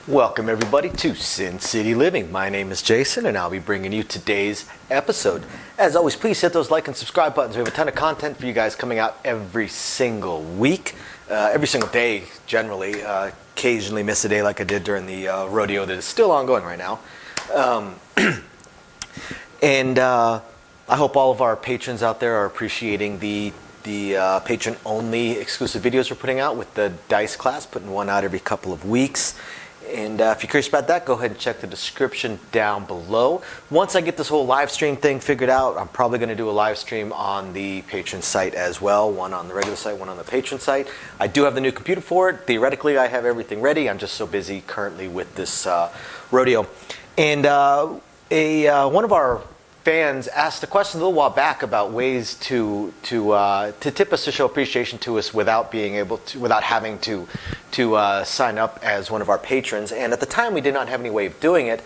Welcome everybody to Sin City Living. My name is Jason and I'll be bringing you today's episode. As always, please hit those like and subscribe buttons. We have a ton of content for you guys coming out every single week, every single day generally. Occasionally miss a day like I did during the rodeo that is still ongoing right now. And I hope all of our patrons out there are appreciating the patron-only exclusive videos we're putting out with the dice class, putting one out every couple of weeks. And if you're curious about that, go ahead and check the description down below. Once I get this whole live stream thing figured out, I'm probably going to do a live stream on the patron site as well. One on the regular site, one on the patron site. I do have the new computer for it. Theoretically, I have everything ready. I'm just so busy currently with this rodeo. And one of our fans asked a question a little while back about ways to tip us, to show appreciation to us without having to sign up as one of our patrons. And at the time we did not have any way of doing it,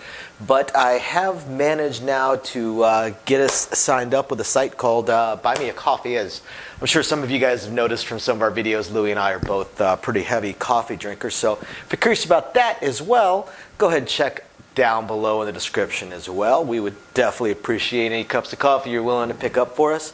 but I have managed now to get us signed up with a site called Buy Me a Coffee. As I'm sure some of you guys have noticed from some of our videos, Louie and I are both pretty heavy coffee drinkers. So if you're curious about that as well, go ahead and check down below in the description as well. We would definitely appreciate any cups of coffee you're willing to pick up for us.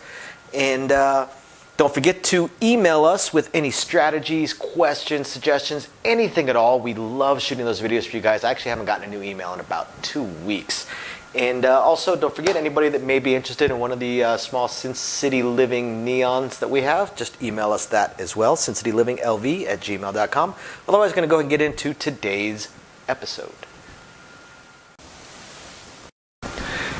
And don't forget to email us with any strategies, questions, suggestions, anything at all. We love shooting those videos for you guys. I actually haven't gotten a new email in about 2 weeks. And also, don't forget, anybody that may be interested in one of the small Sin City Living neons that we have, just email us that as well, sincitylivingLV@gmail.com. Otherwise, I'm going to go ahead and get into today's episode.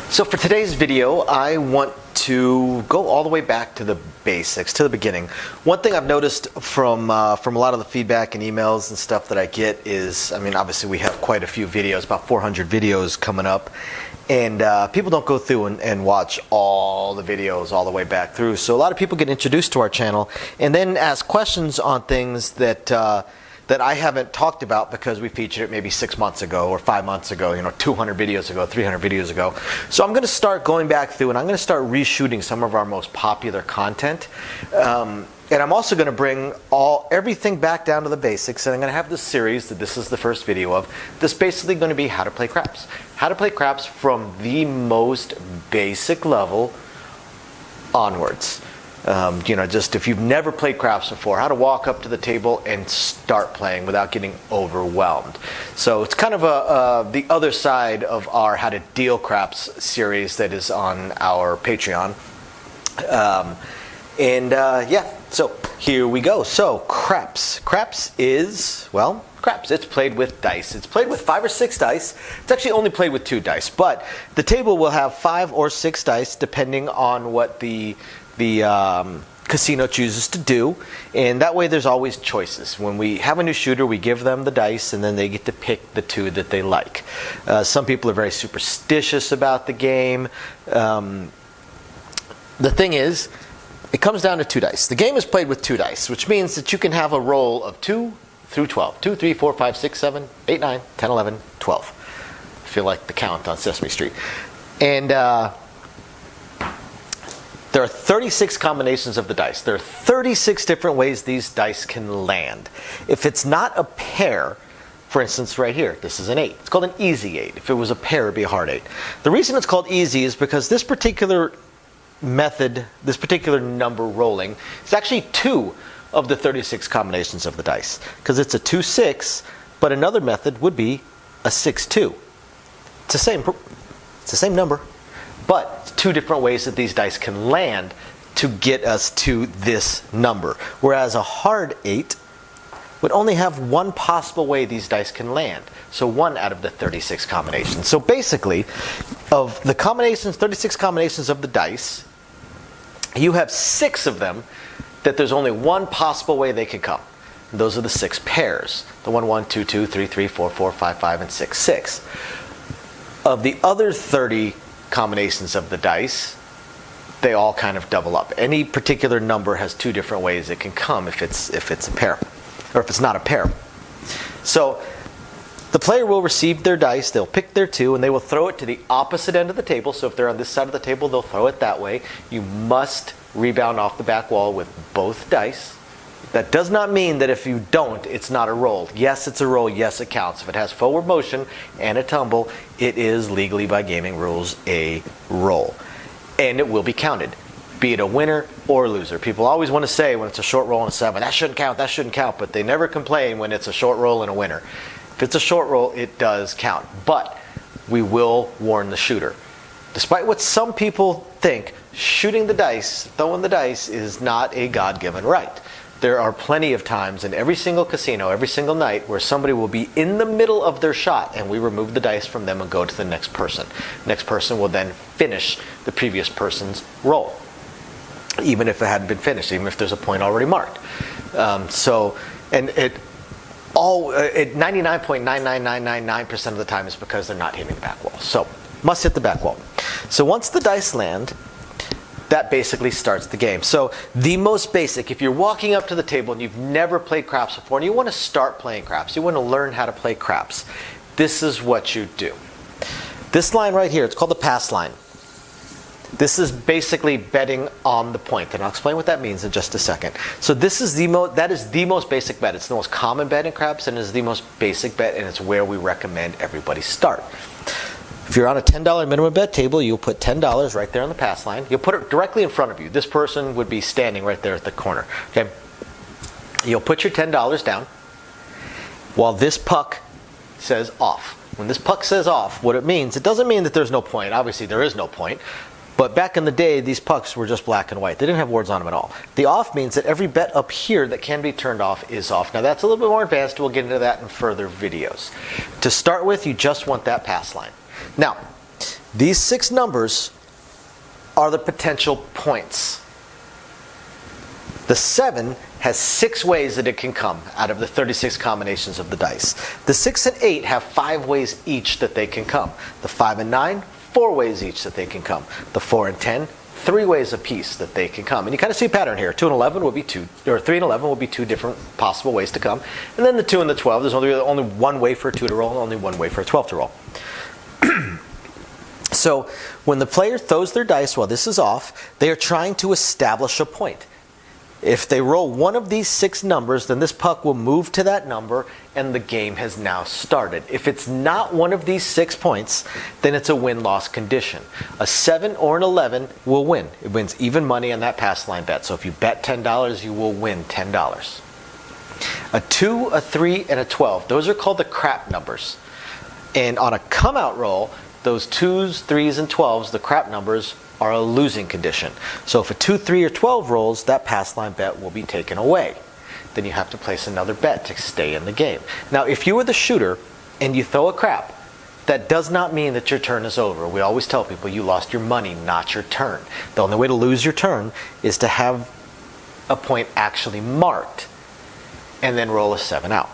So for today's video, I want to go all the way back to the basics, to the beginning. One thing I've noticed from a lot of the feedback and emails and stuff that I get is, I mean, obviously we have quite a few videos, about 400 videos coming up, and people don't go through and watch all the videos all the way back through. So a lot of people get introduced to our channel and then ask questions on things that I haven't talked about because we featured it maybe 6 months ago or 5 months ago, 200 videos ago, 300 videos ago. So I'm going to start going back through and I'm going to start reshooting some of our most popular content. And I'm also going to bring everything back down to the basics, and I'm going to have this series that this is the first video of. This is basically going to be how to play craps. How to play craps from the most basic level onwards. Just if you've never played craps before, how to walk up to the table and start playing without getting overwhelmed. So it's kind of the other side of our How to Deal Craps series that is on our Patreon. So here we go. So craps. Craps is, well, craps. It's played with dice. It's played with 5 or 6 dice. It's actually only played with 2 dice, but the table will have 5 or 6 dice depending on what the casino chooses to do, and that way there's always choices. When we have a new shooter, we give them the dice and then they get to pick the 2 that they like. Some people are very superstitious about the game. The thing is, it comes down to 2 dice. The game is played with 2 dice, which means that you can have a roll of 2 through 12. 2, 3, 4, 5, 6, 7, 8, 9, 10, 11, 12. I feel like the count on Sesame Street. And there are 36 combinations of the dice. There are 36 different ways these dice can land. If it's not a pair, for instance right here, this is an 8. It's called an easy 8. If it was a pair, it'd be a hard 8. The reason it's called easy is because this particular method, this particular number rolling, is actually 2 of the 36 combinations of the dice. Because it's a 2-6, but another method would be a 6-2. It's the same number. But it's 2 different ways that these dice can land to get us to this number. Whereas a hard 8 would only have 1 possible way these dice can land. So 1 out of the 36 combinations. So basically, of the 36 combinations of the dice, you have 6 of them that there's only 1 possible way they could come. And those are the 6 pairs. The 1, 1, 2, 2, 3, 3, 4, 4, 5, 5, and 6, 6. Of the other 30 combinations of the dice, they all kind of double up. Any particular number has 2 different ways it can come if it's a pair, or if it's not a pair. So the player will receive their dice, they'll pick their 2, and they will throw it to the opposite end of the table. So if they're on this side of the table, they'll throw it that way. You must rebound off the back wall with both dice. That does not mean that if you don't, it's not a roll. Yes, it's a roll. Yes, it counts. If it has forward motion and a tumble, it is legally by gaming rules a roll. And it will be counted, be it a winner or a loser. People always want to say when it's a short roll and a 7, that shouldn't count, but they never complain when it's a short roll and a winner. If it's a short roll, it does count. But we will warn the shooter. Despite what some people think, shooting the dice, throwing the dice, is not a God-given right. There are plenty of times in every single casino, every single night, where somebody will be in the middle of their shot and we remove the dice from them and go to the next person. Next person will then finish the previous person's roll, even if it hadn't been finished, even if there's a point already marked. And it 99.99999% of the time is because they're not hitting the back wall. So, must hit the back wall. So once the dice land, that basically starts the game. So the most basic, if you're walking up to the table and you've never played craps before and you want to start playing craps, you want to learn how to play craps, this is what you do. This line right here, it's called the pass line. This is basically betting on the point, and I'll explain what that means in just a second. So this is that is the most basic bet. It's the most common bet in craps, and it's the most basic bet, and it's where we recommend everybody start. If you're on a $10 minimum bet table, you'll put $10 right there on the pass line. You'll put it directly in front of you. This person would be standing right there at the corner. Okay. You'll put your $10 down while this puck says off. When this puck says off, what it means, it doesn't mean that there's no point. Obviously, there is no point. But back in the day, these pucks were just black and white. They didn't have words on them at all. The off means that every bet up here that can be turned off is off. Now, that's a little bit more advanced. We'll get into that in further videos. To start with, you just want that pass line. Now, these 6 numbers are the potential points. The 7 has 6 ways that it can come out of the 36 combinations of the dice. The 6 and 8 have 5 ways each that they can come. The 5 and 9, 4 ways each that they can come. The 4 and 10, 3 ways apiece that they can come. And you kind of see a pattern here. 2 and 11 will be 2, or 3 and 11 will be 2 different possible ways to come. And then the 2 and the 12, there's only one way for a 2 to roll and only one way for a 12 to roll. So when the player throws their dice while this is off, they are trying to establish a point. If they roll one of these 6 numbers, then this puck will move to that number and the game has now started. If it's not one of these 6 points, then it's a win-loss condition. A 7 or an 11 will win. It wins even money on that pass line bet. So if you bet $10, you will win $10. A 2, a 3, and a 12, those are called the crap numbers. And on a come-out roll, those 2s, 3s, and 12s, the crap numbers, are a losing condition. So if a 2, 3, or 12 rolls, that pass line bet will be taken away. Then you have to place another bet to stay in the game. Now, if you were the shooter and you throw a crap, that does not mean that your turn is over. We always tell people you lost your money, not your turn. The only way to lose your turn is to have a point actually marked and then roll a 7 out.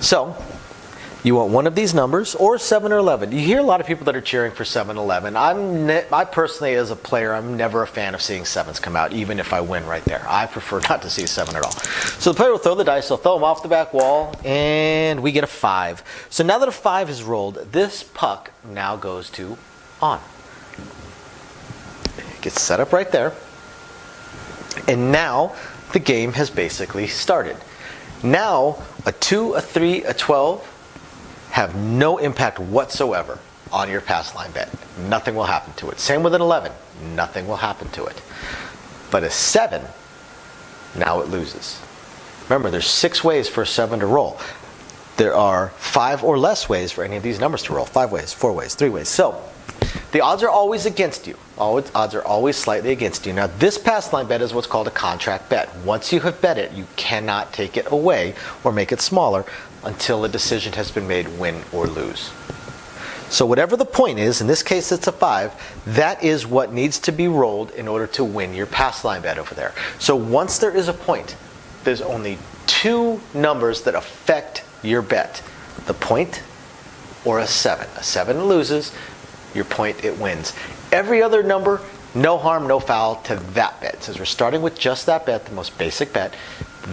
So, you want one of these numbers, or 7 or 11. You hear a lot of people that are cheering for 7, 11. I personally, as a player, I'm never a fan of seeing 7s come out, even if I win right there. I prefer not to see 7 at all. So the player will throw the dice, they'll throw them off the back wall, and we get a 5. So now that a 5 is rolled, this puck now goes to on. It gets set up right there, and now the game has basically started. Now, a 2, a 3, a 12, have no impact whatsoever on your pass line bet. Nothing will happen to it. Same with an 11. Nothing will happen to it. But a 7, now it loses. Remember, there's 6 ways for a 7 to roll. There are 5 or less ways for any of these numbers to roll. 5 ways, 4 ways, 3 ways. So the odds are always against you. Odds are always slightly against you. Now, this pass line bet is what's called a contract bet. Once you have bet it, you cannot take it away or make it smaller until a decision has been made, win or lose. So whatever the point is, in this case it's a 5, that is what needs to be rolled in order to win your pass line bet over there. So once there is a point, there's only 2 numbers that affect your bet. The point or a 7. A 7 loses, your point it wins. Every other number, no harm, no foul to that bet. Since we're starting with just that bet, the most basic bet,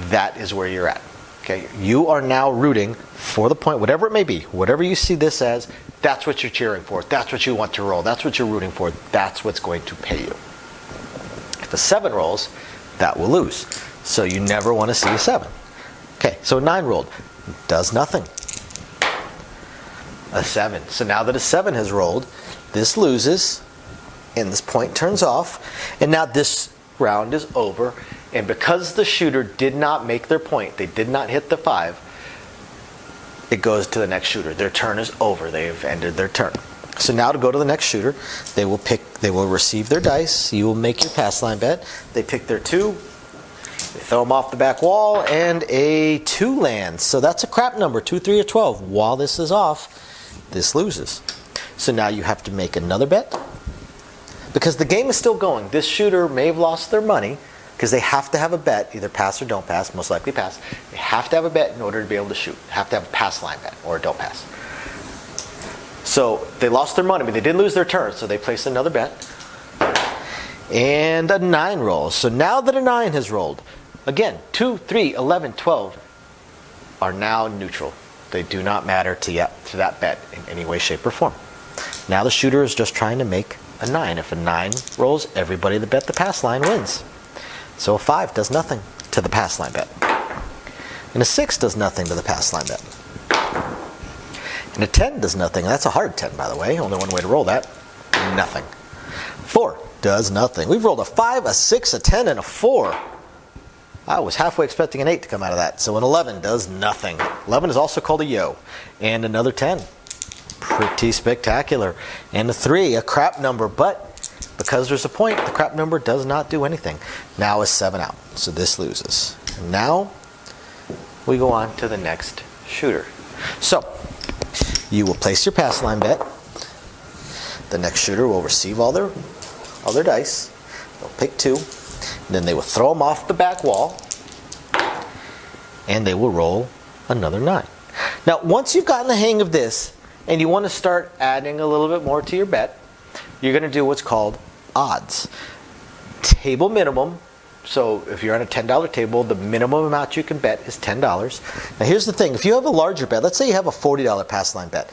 that is where you're at. Okay, you are now rooting for the point, whatever it may be, whatever you see this as, that's what you're cheering for, that's what you want to roll, that's what you're rooting for, that's what's going to pay you. If a 7 rolls, that will lose. So you never want to see a 7. Okay, so a 9 rolled. Does nothing. A 7. So now that a 7 has rolled, this loses, and this point turns off, and now this round is over, and because the shooter did not make their point, they did not hit the 5, it goes to the next shooter. Their turn is over. They've ended their turn. So now to go to the next shooter, they will receive their dice. You will make your pass line bet. They pick their 2. They throw them off the back wall, and a 2 lands. So that's a crap number, 2, 3, or 12. While this is off, this loses. So now you have to make another bet. Because the game is still going. This shooter may have lost their money, because they have to have a bet, either pass or don't pass, most likely pass. They have to have a bet in order to be able to shoot. They have to have a pass line bet, or don't pass. So they lost their money, but they didn't lose their turn, so they placed another bet. And a 9 rolls. So now that a 9 has rolled, again, 2, 3, 11, 12 are now neutral. They do not matter to that bet in any way, shape, or form. Now the shooter is just trying to make a 9. If a 9 rolls, everybody that bet the pass line wins. So a 5 does nothing to the pass line bet. And a 6 does nothing to the pass line bet. And a 10 does nothing. That's a hard 10, by the way. Only one way to roll that. Nothing. 4 does nothing. We've rolled a 5, a 6, a 10, and a 4. I was halfway expecting an 8 to come out of that. So an 11 does nothing. 11 is also called a yo. And another 10. Pretty spectacular. And a 3, a crap number, but because there's a point, the crap number does not do anything. Now is 7 out. So this loses. And now we go on to the next shooter. So you will place your pass line bet. The next shooter will receive all their dice. They'll pick 2. And then they will throw them off the back wall. And they will roll another 9. Now, once you've gotten the hang of this, and you want to start adding a little bit more to your bet, you're going to do what's called odds. Table minimum. So if you're on a $10 table, the minimum amount you can bet is $10. Now here's the thing. If you have a larger bet, let's say you have a $40 pass line bet,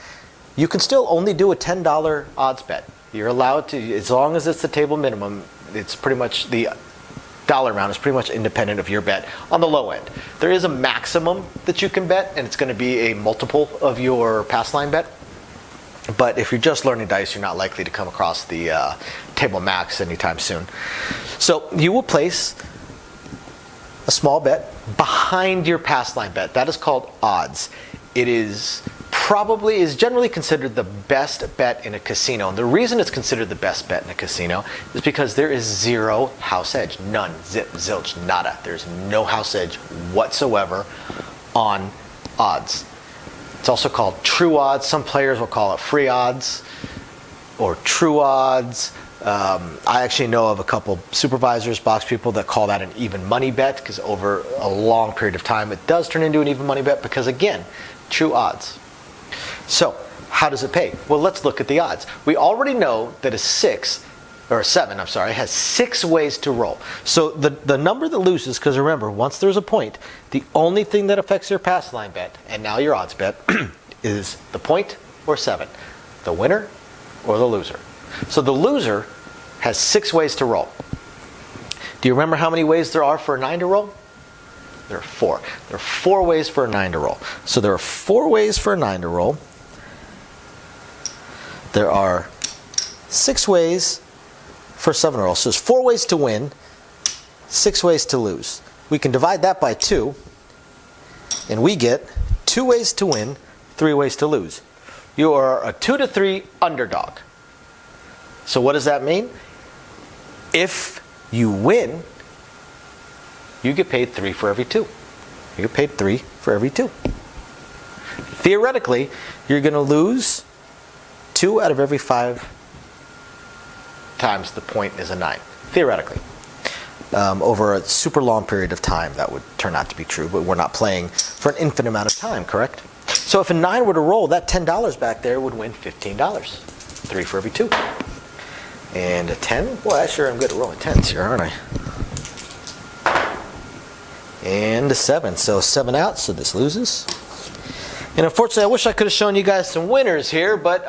you can still only do a $10 odds bet. You're allowed to, as long as it's the table minimum, it's pretty much the dollar amount is pretty much independent of your bet on the low end. There is a maximum that you can bet, and it's going to be a multiple of your pass line bet. But if you're just learning dice, you're not likely to come across the table max anytime soon. So you will place a small bet behind your pass line bet. That is called odds. It is generally considered the best bet in a casino. And the reason it's considered the best bet in a casino is because there is 0 house edge. None. Zip, zilch, nada. There's no house edge whatsoever on odds. It's also called true odds. Some players will call it free odds or true odds. I actually know of a couple supervisors, box people, that call that an even money bet, because over a long period of time it does turn into an even money bet because, again, true odds. So how does it pay? Well, let's look at the odds. We already know that a 7 has 6 ways to roll. So the number that loses, because remember, once there's a point, the only thing that affects your pass line bet, and now your odds bet, is the point or 7. The winner or the loser. So the loser has 6 ways to roll. Do you remember how many ways there are for a 9 to roll? There are 4. There are 4 ways for a 9 to roll. So there are 4 ways for a 9 to roll. There are 6 ways for 7 to roll. So there's 4 ways to win, 6 ways to lose. We can divide that by 2, and we get 2 ways to win, 3 ways to lose. You are a 2 to 3 underdog. So what does that mean? If you win, you get paid 3 for every 2. You get paid 3 for every 2. Theoretically, you're going to lose 2 out of every 5 times the point is a 9. Theoretically. Over a super long period of time, that would turn out to be true, but we're not playing for an infinite amount of time, correct? So if a 9 were to roll, that $10 back there would win $15. 3 for every 2. And a 10? Well, I sure am good at rolling 10s here, aren't I? And a 7. So 7 out, so this loses. And unfortunately, I wish I could have shown you guys some winners here, but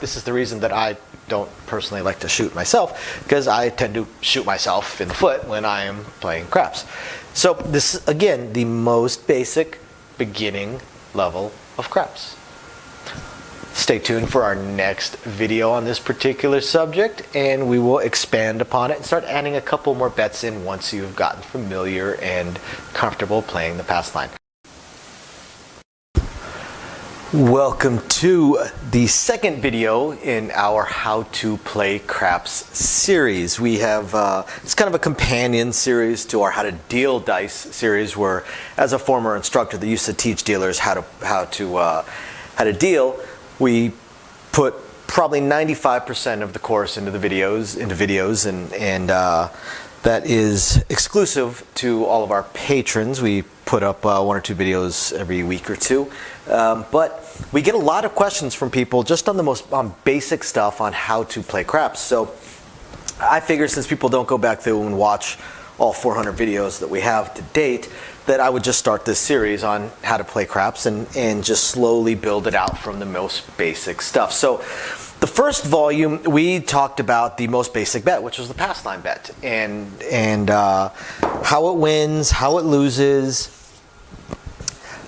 this is the reason that I don't personally like to shoot myself, because I tend to shoot myself in the foot when I am playing craps. So this is, again, the most basic beginning level of craps. Stay tuned for our next video on this particular subject, and we will expand upon it and start adding a couple more bets in once you've gotten familiar and comfortable playing the pass line. Welcome to the second video in our How to Play Craps series. We have, it's kind of a companion series to our How to Deal Dice series, where as a former instructor that used to teach dealers how to deal, we put probably 95% of the course into videos, and that is exclusive to all of our patrons. We put up 1 or 2 videos every week or two, but we get a lot of questions from people just on the most basic stuff on how to play craps. So I figure, since people don't go back through and watch all 400 videos that we have to date, that I would just start this series on how to play craps and just slowly build it out from the most basic stuff. So the first volume, we talked about the most basic bet, which was the pass line bet, and how it wins, how it loses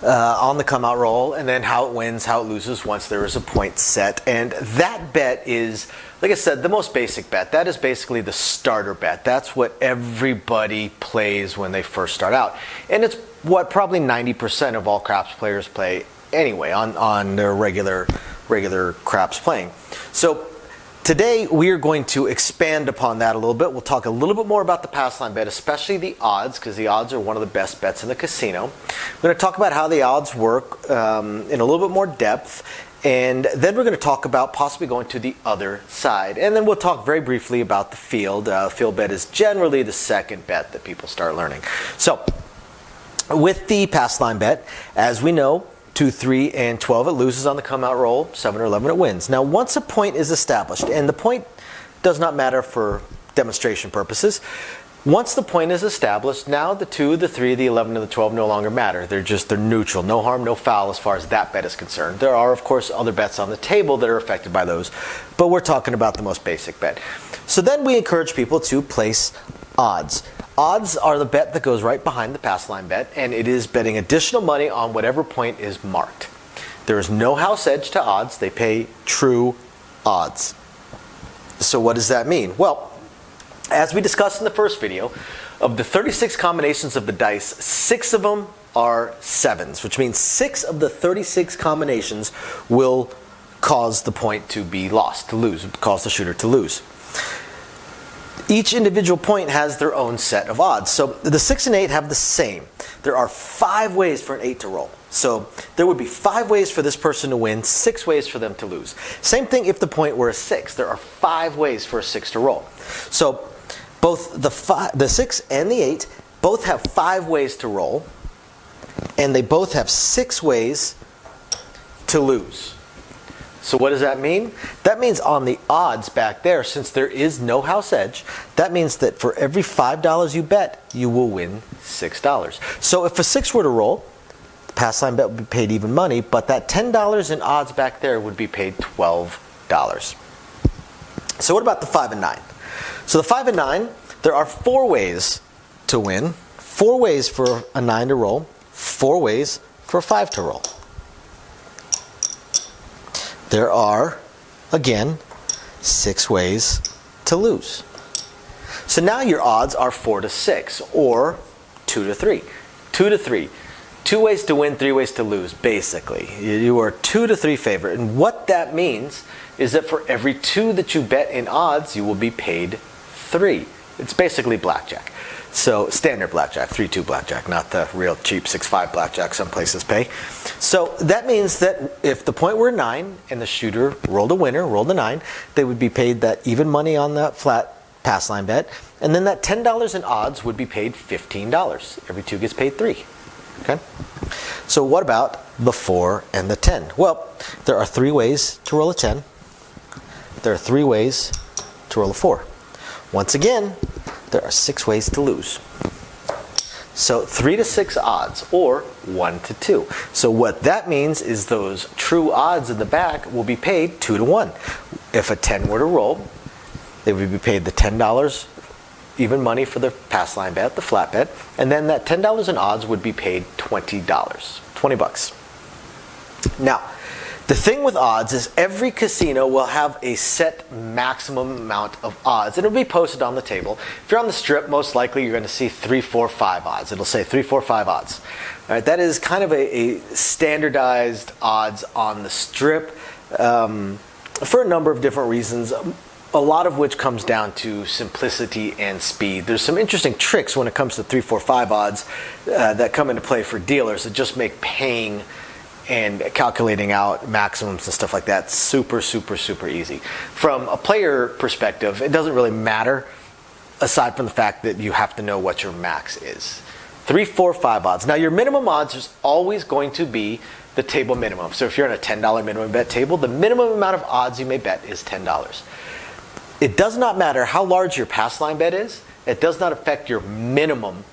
on the come out roll, and then how it wins, how it loses once there is a point set. And that bet is, like I said, the most basic bet. That is basically the starter bet. That's what everybody plays when they first start out, and it's what probably 90% of all craps players play anyway on their regular craps playing. So today we are going to expand upon that a little bit. We'll talk a little bit more about the pass line bet, especially the odds, because the odds are one of the best bets in the casino. We're going to talk about how the odds work in a little bit more depth, and then we're going to talk about possibly going to the other side. And then we'll talk very briefly about the field. Field bet is generally the second bet that people start learning. So with the pass line bet, as we know, 2, 3, and 12, it loses on the come out roll. 7 or 11, it wins. Now, once a point is established, and the point does not matter for demonstration purposes, once the point is established, now the 2, the 3, the 11, and the 12 no longer matter. They're neutral. No harm, no foul as far as that bet is concerned. There are, of course, other bets on the table that are affected by those, but we're talking about the most basic bet. So then we encourage people to place odds. Odds are the bet that goes right behind the pass line bet, and it is betting additional money on whatever point is marked. There is no house edge to odds. They pay true odds. So what does that mean? Well, as we discussed in the first video, of the 36 combinations of the dice, 6 of them are 7s, which means 6 of the 36 combinations will cause the point to be lost, to lose, cause the shooter to lose. Each individual point has their own set of odds. So the 6 and 8 have the same. There are 5 ways for an 8 to roll. So there would be 5 ways for this person to win, 6 ways for them to lose. Same thing if the point were a 6. There are 5 ways for a 6 to roll. So both the 6 and the 8 both have 5 ways to roll, and they both have 6 ways to lose. So what does that mean? That means on the odds back there, since there is no house edge, that means that for every $5 you bet, you will win $6. So if a 6 were to roll, the pass line bet would be paid even money, but that $10 in odds back there would be paid $12. So what about the 5 and 9? So the 5 and 9, there are 4 ways to win, 4 ways for a 9 to roll, 4 ways for a 5 to roll. There are, again, 6 ways to lose. So now your odds are 4 to 6, or 2 to 3. 2 to 3. 2 ways to win, 3 ways to lose, basically. You are 2 to 3 favorite. And what that means is that for every 2 that you bet in odds, you will be paid 3. It's basically blackjack. So standard blackjack, 3-2 blackjack, not the real cheap 6-5 blackjack some places pay. So that means that if the point were 9 and the shooter rolled a winner, rolled a 9, they would be paid that even money on that flat pass line bet, and then that $10 in odds would be paid $15. Every 2 gets paid 3. Okay? So what about the 4 and the 10? Well, there are 3 ways to roll a 10. There are 3 ways to roll a 4. Once again, there are 6 ways to lose. So 3 to 6 odds, or 1 to 2. So what that means is those true odds in the back will be paid 2 to 1. If a 10 were to roll, they would be paid the $10 even money for the pass line bet, the flat bet, and then that $10 in odds would be paid $20, 20 bucks. Now, the thing with odds is every casino will have a set maximum amount of odds, and it'll be posted on the table. If you're on the strip, most likely you're going to see 3, 4, 5 odds. It'll say 3, 4, 5 odds. All right, that is kind of a standardized odds on the strip for a number of different reasons, a lot of which comes down to simplicity and speed. There's some interesting tricks when it comes to 3, 4, 5 odds that come into play for dealers that just make paying and calculating out maximums and stuff like that super, super, super easy. From a player perspective, it doesn't really matter aside from the fact that you have to know what your max is. 3, 4, 5 odds. Now your minimum odds is always going to be the table minimum. So if you're on a $10 minimum bet table, the minimum amount of odds you may bet is $10. It does not matter how large your pass line bet is. It does not affect your minimum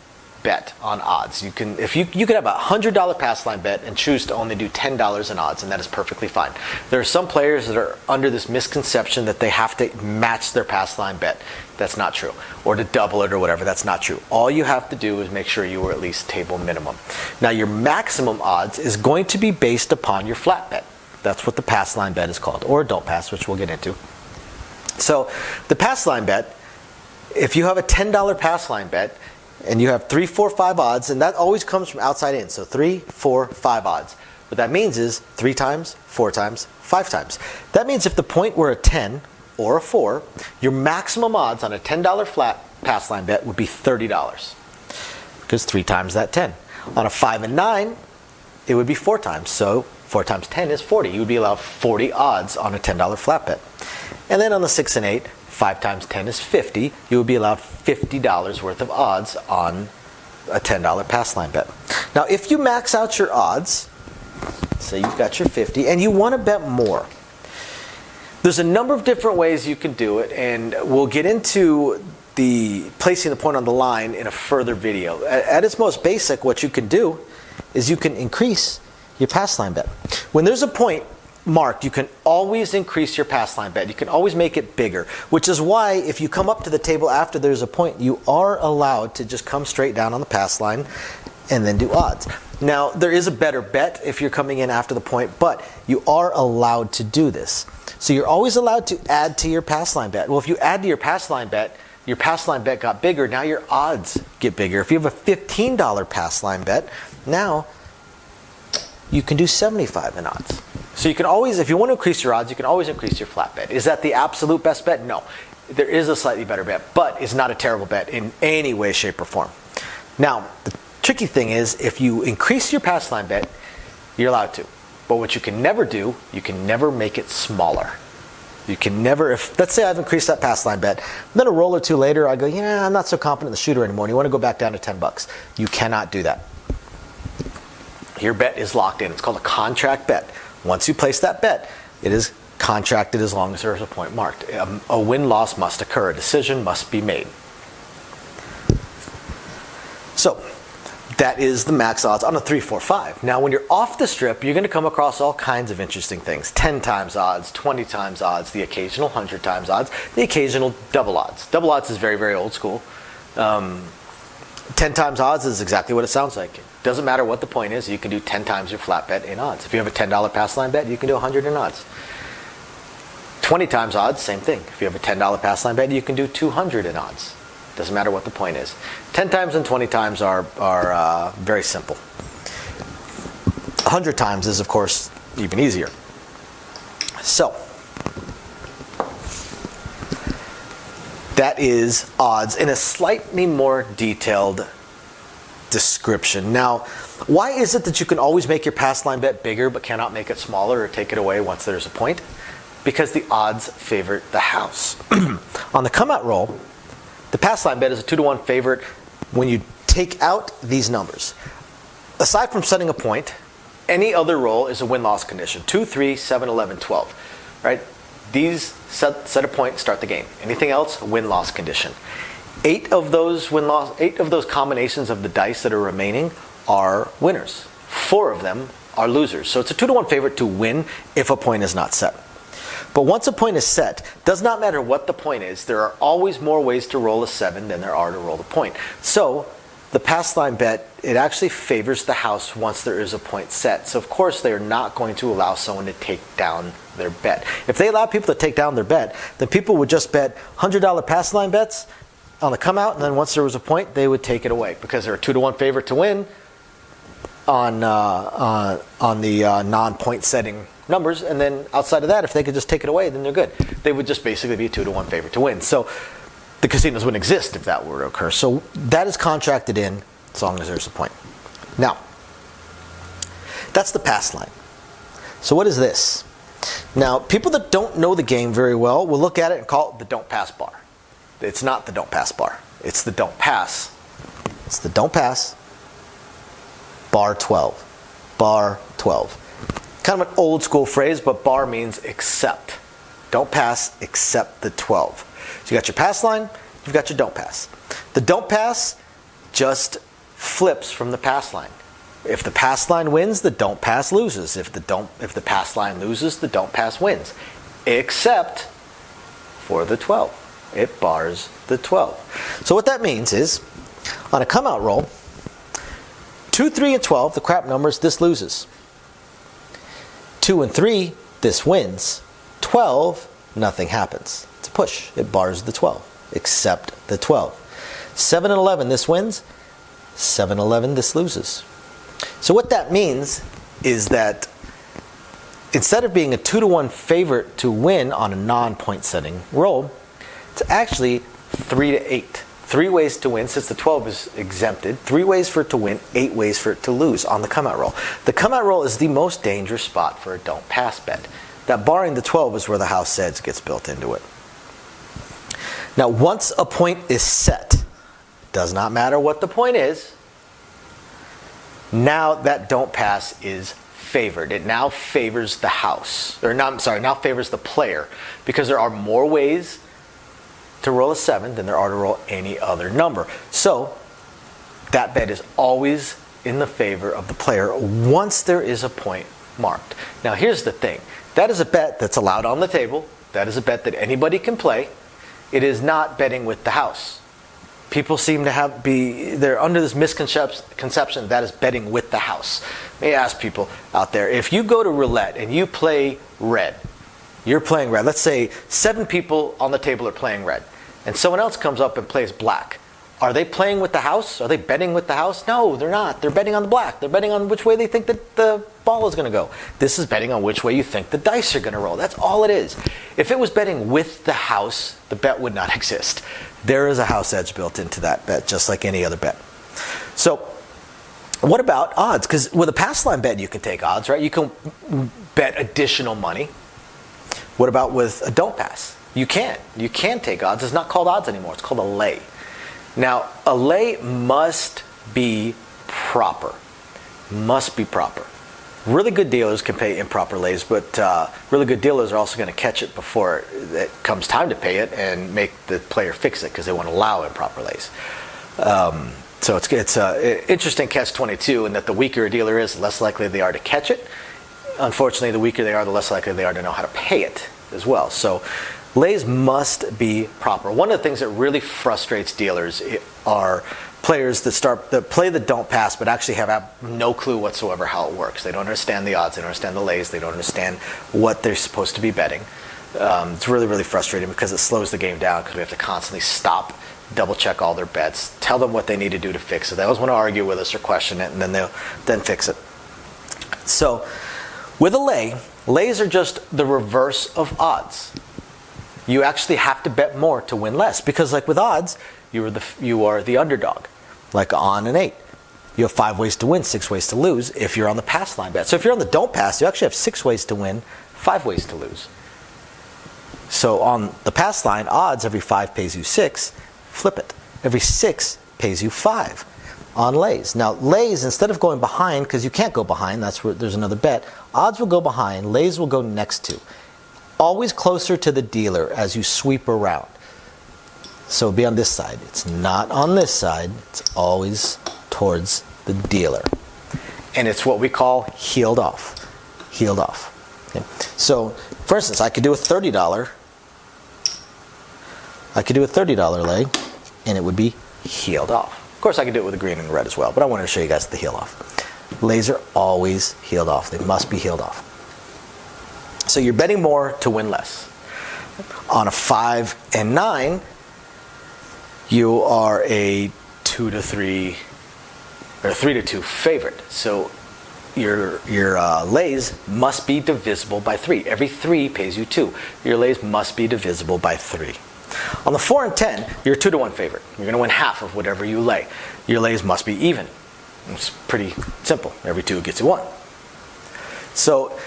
bet on odds. You can have a $100 pass line bet and choose to only do $10 in odds, and that is perfectly fine. There are some players that are under this misconception that they have to match their pass line bet. That's not true. Or to double it or whatever. That's not true. All you have to do is make sure you are at least table minimum. Now your maximum odds is going to be based upon your flat bet. That's what the pass line bet is called, or don't pass, which we'll get into. So the pass line bet, if you have a $10 pass line bet, and you have 3, 4, 5 odds, and that always comes from outside in. So 3, 4, 5 odds. What that means is 3 times, 4 times, 5 times. That means if the point were a 10 or a 4, your maximum odds on a $10 flat pass line bet would be $30. Because 3 times that 10. On a 5 and 9, it would be 4 times. So 4 times 10 is 40. You would be allowed 40 odds on a $10 flat bet. And then on the 6 and 8, 5 times 10 is 50. You would be allowed $50 worth of odds on a $10 pass line bet. Now, if you max out your odds, say you've got your 50, and you want to bet more, there's a number of different ways you can do it, and we'll get into the placing the point on the line in a further video. At its most basic, what you can do is you can increase your pass line bet. When there's a point marked, you can always increase your pass line bet. You can always make it bigger, which is why if you come up to the table after there's a point, you are allowed to just come straight down on the pass line and then do odds. Now, there is a better bet if you're coming in after the point, but you are allowed to do this. So you're always allowed to add to your pass line bet. Well, if you add to your pass line bet got bigger, now your odds get bigger. If you have a $15 pass line bet, now you can do 75 in odds. So you can always, if you want to increase your odds, you can always increase your flat bet. Is that the absolute best bet? No. There is a slightly better bet, but it's not a terrible bet in any way, shape, or form. Now, the tricky thing is, if you increase your pass line bet, you're allowed to. But what you can never do, you can never make it smaller. You can never, if let's say I've increased that pass line bet, then a roll or two later I go, yeah, I'm not so confident in the shooter anymore, and you want to go back down to $10. You cannot do that. Your bet is locked in. It's called a contract bet. Once you place that bet, it is contracted as long as there is a point marked. A win-loss must occur. A decision must be made. So that is the max odds on a 3, 4, 5. Now when you're off the strip, you're going to come across all kinds of interesting things. 10 times odds, 20 times odds, the occasional 100 times odds, the occasional double odds. Double odds is very, very old school. 10 times odds is exactly what it sounds like. It doesn't matter what the point is, you can do 10 times your flat bet in odds. If you have a $10 pass line bet, you can do 100 in odds. 20 times odds, same thing. If you have a $10 pass line bet, you can do 200 in odds. Doesn't matter what the point is. 10 times and 20 times are very simple. 100 times is, of course, even easier. So, that is odds in a slightly more detailed description. Now, why is it that you can always make your pass line bet bigger but cannot make it smaller or take it away once there's a point? Because the odds favor the house. On the come out roll, the pass line bet is a 2-to-1 favorite when you take out these numbers. Aside from setting a point, any other roll is a win-loss condition. 2, 3, 7, 11, 12. Right? These set a point, start the game. Anything else, win-loss condition. 8 of those combinations of the dice that are remaining are winners. 4 of them are losers. So it's a 2-to-1 favorite to win if a point is not set. But once a point is set, does not matter what the point is, there are always more ways to roll a 7 than there are to roll the point. So the pass line bet, it actually favors the house once there is a point set. So of course they're not going to allow someone to take down their bet. If they allow people to take down their bet, then people would just bet $100 pass line bets on the come out, and then once there was a point, they would take it away because they're a 2-to-1 favorite to win on the non-point setting numbers, and then outside of that, if they could just take it away, then they're good. They would just basically be a 2-to-1 favorite to win. So the casinos wouldn't exist if that were to occur. So that is contracted in as long as there's a point. Now, that's the pass line. So what is this? Now, people that don't know the game very well will look at it and call it the don't pass bar. It's not the don't pass bar. It's the don't pass. It's the don't pass bar 12. Bar 12. Kind of an old school phrase, but bar means except. Don't pass except the 12. So you got your pass line, you've got your don't pass. The don't pass just flips from the pass line. If the pass line wins, the don't pass loses. If the pass line loses, the don't pass wins. Except for the 12. It bars the 12. So what that means is, on a come out roll, 2, 3, and 12, the crap numbers, this loses. 2 and 3, this wins. 12, nothing happens. It's a push. It bars the 12, except the 12. 7 and 11, this wins. 7, 11, this loses. So what that means is that instead of being a 2-to-1 favorite to win on a non-point setting roll, it's actually 3 to 8. 3 ways to win, since the 12 is exempted. 3 ways for it to win, 8 ways for it to lose on the come out roll. The come out roll is the most dangerous spot for a don't pass bet. That barring the 12 is where the house edge gets built into it. Now, once a point is set, does not matter what the point is, now that don't pass is favored. It now favors the house. Now favors the player, because there are more ways to roll a 7 than there are to roll any other number. So that bet is always in the favor of the player once there is a point marked. Now here's the thing. That is a bet that's allowed on the table. That is a bet that anybody can play. It is not betting with the house. People seem to they're under this misconception that is betting with the house. Let me ask people out there, if you go to roulette and you play red, you're playing red. Let's say 7 people on the table are playing red, and someone else comes up and plays black. Are they playing with the house? Are they betting with the house? No, they're not. They're betting on the black. They're betting on which way they think that the ball is going to go. This is betting on which way you think the dice are going to roll. That's all it is. If it was betting with the house, the bet would not exist. There is a house edge built into that bet, just like any other bet. So what about odds? Because with a pass line bet, you can take odds, right? You can bet additional money. What about with a don't pass? You can. You can take odds. It's not called odds anymore. It's called a lay. Now, a lay must be proper. Must be proper. Really good dealers can pay improper lays, but really good dealers are also going to catch it before it comes time to pay it and make the player fix it, because they won't allow improper lays. So it's an interesting catch-22 in that the weaker a dealer is, the less likely they are to catch it. Unfortunately, the weaker they are, the less likely they are to know how to pay it as well. So lays must be proper. One of the things that really frustrates dealers are players that play the don't pass but actually have no clue whatsoever how it works. They don't understand the odds, they don't understand the lays, they don't understand what they're supposed to be betting. It's really, really frustrating because it slows the game down, because we have to constantly stop, double check all their bets, tell them what they need to do to fix it. They always want to argue with us or question it, and then they'll fix it. So with a lay, lays are just the reverse of odds. You actually have to bet more to win less, because like with odds, you are the underdog. Like on an 8, you have 5 ways to win, 6 ways to lose if you're on the pass line bet. So if you're on the don't pass, you actually have 6 ways to win, 5 ways to lose. So on the pass line, odds, every 5 pays you 6, flip it. Every 6 pays you 5 on lays. Now lays, instead of going behind, because you can't go behind, that's where there's another bet, odds will go behind, lays will go next to. Always closer to the dealer as you sweep around. So it'll be on this side. It's not on this side. It's always towards the dealer. And it's what we call heeled off. Heeled off. Okay. So, for instance, I could do a $30. I could do a $30 lay, and it would be heeled off. Of course, I could do it with a green and red as well, but I wanted to show you guys the heel off. Lays are always heeled off. They must be heeled off. So you're betting more to win less. On a 5 and 9, you are a 2-3 or 3-2 favorite. So your lays must be divisible by 3. Every 3 pays you 2. Your lays must be divisible by 3. On the 4 and 10, you're a 2-1 favorite. You're going to win half of whatever you lay. Your lays must be even. It's pretty simple. Every 2 gets you 1. So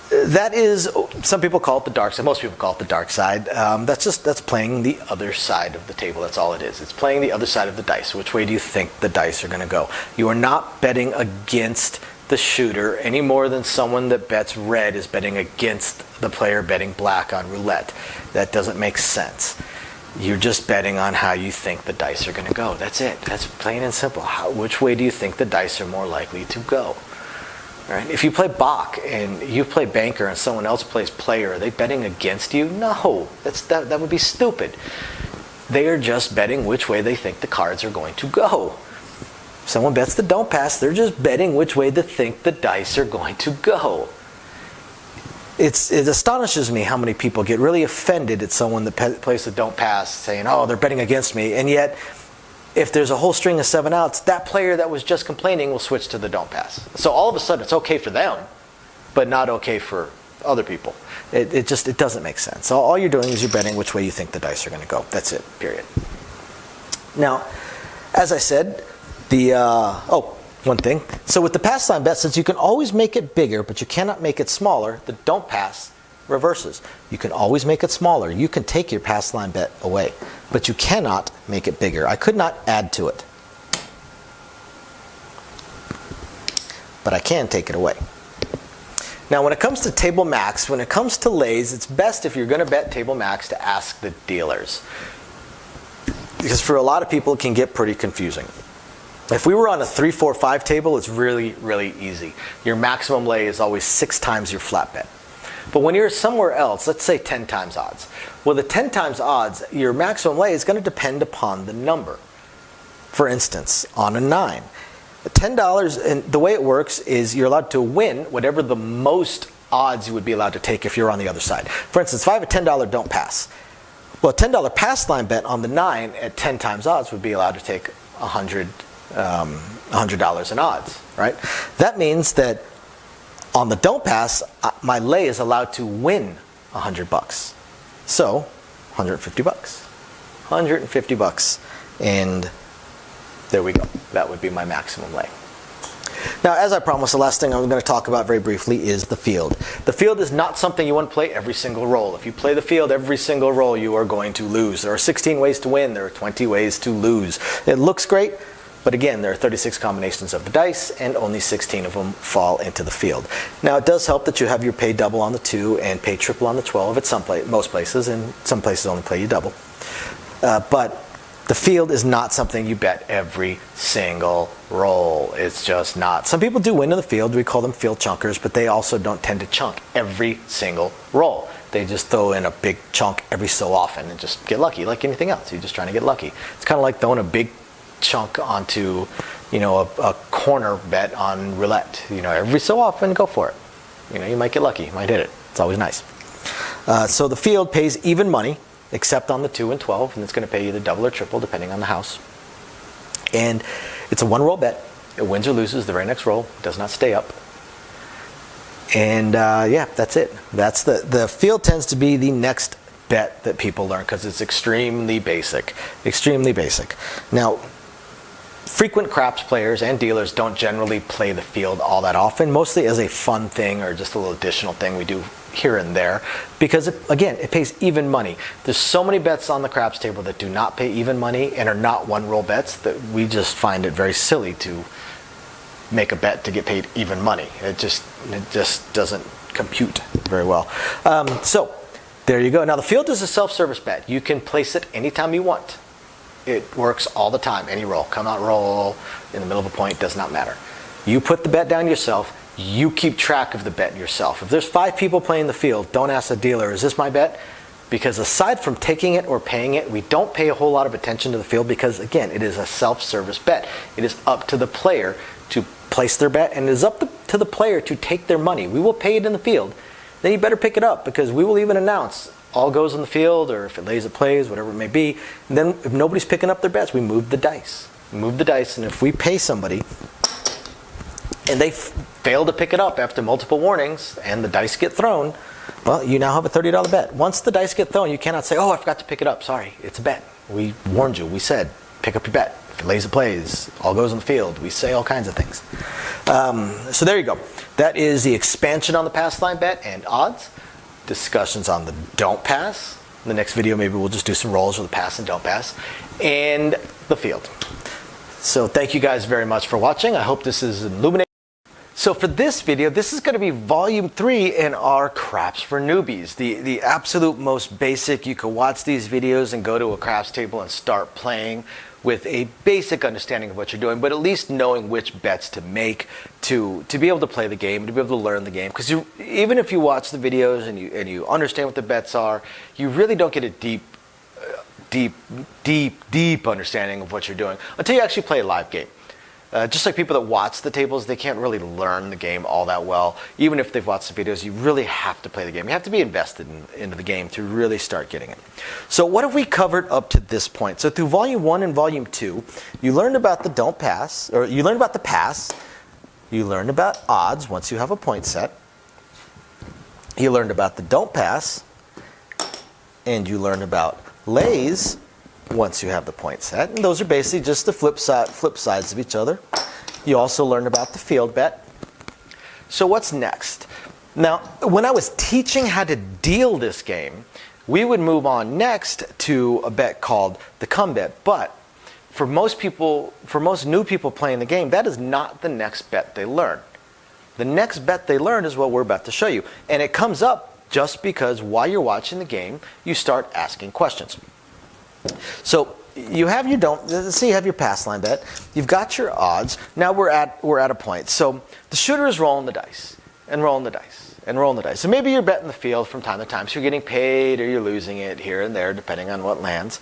that is, some people call it the dark side. Most people call it the dark side. That's playing the other side of the table. That's all it is. It's playing the other side of the dice. Which way do you think the dice are going to go? You are not betting against the shooter any more than someone that bets red is betting against the player betting black on roulette. That doesn't make sense. You're just betting on how you think the dice are going to go. That's it. That's plain and simple. Which way do you think the dice are more likely to go? Right? If you play Bach and you play banker and someone else plays player, are they betting against you? No. That would be stupid. They are just betting which way they think the cards are going to go. If someone bets the don't pass, they're just betting which way they think the dice are going to go. It astonishes me how many people get really offended at someone that plays the don't pass, saying, oh, they're betting against me. And yet, if there's a whole string of 7 outs, that player that was just complaining will switch to the don't pass. So all of a sudden, it's okay for them, but not okay for other people. It doesn't make sense. So all you're doing is you're betting which way you think the dice are going to go. That's it, period. Now, as I said, one thing. So with the pass line bet, since you can always make it bigger, but you cannot make it smaller, the don't pass reverses. You can always make it smaller. You can take your pass line bet away, but you cannot make it bigger. I could not add to it, but I can take it away. Now, when it comes to table max, when it comes to lays, it's best if you're going to bet table max to ask the dealers, because for a lot of people it can get pretty confusing. If we were on a 3-4-5 table, it's really, really easy. Your maximum lay is always 6 times your flat bet. But when you're somewhere else, let's say 10 times odds. Well, the 10 times odds, your maximum lay is going to depend upon the number. For instance, on a 9. $10, and the way it works is you're allowed to win whatever the most odds you would be allowed to take if you're on the other side. For instance, if I have a $10 don't pass, well, a $10 pass line bet on the 9 at 10 times odds would be allowed to take $100 in odds, right? That means that on the don't pass, my lay is allowed to win $100. So, $150. $150, and there we go. That would be my maximum lay. Now, as I promised, the last thing I'm going to talk about very briefly is the field. The field is not something you want to play every single roll. If you play the field every single roll, you are going to lose. There are 16 ways to win. There are 20 ways to lose. It looks great, but again, there are 36 combinations of the dice, and only 16 of them fall into the field. Now, it does help that you have your pay double on the 2 and pay triple on the 12 at most places, and some places only play you double. But the field is not something you bet every single roll. It's just not. Some people do win in the field. We call them field chunkers, but they also don't tend to chunk every single roll. They just throw in a big chunk every so often and just get lucky, like anything else. You're just trying to get lucky. It's kind of like throwing a big chunk onto, a corner bet on roulette. Every so often, go for it. You might get lucky, you might hit it. It's always nice. So the field pays even money, except on the 2 and 12, and it's going to pay either double or triple depending on the house. And it's a 1-roll bet. It wins or loses the very next roll. It does not stay up. And that's it. That's the field tends to be the next bet that people learn because it's extremely basic. Extremely basic. Now, frequent craps players and dealers don't generally play the field all that often, mostly as a fun thing or just a little additional thing we do here and there, because it pays even money. There's so many bets on the craps table that do not pay even money and are not 1-roll bets that we just find it very silly to make a bet to get paid even money. It just doesn't compute very well. So there you go. Now the field is a self-service bet. You can place it anytime you want. It works all the time, any roll. Come out roll, in the middle of a point, does not matter. You put the bet down yourself, You keep track of the bet yourself. If there's 5 people playing the field, don't ask the dealer, is this my bet? Because aside from taking it or paying it, we don't pay a whole lot of attention to the field because, again, it is a self-service bet. It is up to the player to place their bet, and it is up to the player to take their money. We will pay it in the field. Then you better pick it up, because we will even announce all goes on the field, or if it lays, it plays, whatever it may be. And then if nobody's picking up their bets, we move the dice. We move the dice, and if we pay somebody and they fail to pick it up after multiple warnings and the dice get thrown, well, you now have a $30 bet. Once the dice get thrown, you cannot say, oh, I forgot to pick it up. Sorry, it's a bet. We warned you. We said, pick up your bet. If it lays, it plays. All goes on the field. We say all kinds of things. So there you go. That is the expansion on the pass line bet and odds. Discussions on the don't pass. In the next video, maybe we'll just do some rolls with the pass and don't pass. And the field. So thank you guys very much for watching. I hope this is illuminating. So for this video, this is going to be volume 3 in our craps for newbies. The absolute most basic. You can watch these videos and go to a craps table and start playing with a basic understanding of what you're doing, but at least knowing which bets to make to be able to play the game, to be able to learn the game. Because even if you watch the videos and you understand what the bets are, you really don't get a deep understanding of what you're doing until you actually play a live game. Just like people that watch the tables, they can't really learn the game all that well. Even if they've watched the videos, you really have to play the game. You have to be invested into the game to really start getting it. So what have we covered up to this point? So through volume 1 and volume 2, you learned about the don't pass, or you learned about the pass. You learned about odds once you have a point set. You learned about the don't pass. And you learned about lays once you have the point set. And those are basically just the flip sides of each other. You also learned about the field bet. So what's next? Now, when I was teaching how to deal this game, we would move on next to a bet called the come bet. But for most new people playing the game, that is not the next bet they learn. The next bet they learn is what we're about to show you. And it comes up just because while you're watching the game, you start asking questions. So you have your let's say you have your pass line bet. You've got your odds. Now we're at a point. So the shooter is rolling the dice and rolling the dice and rolling the dice. So maybe you're betting the field from time to time. So you're getting paid or you're losing it here and there depending on what lands.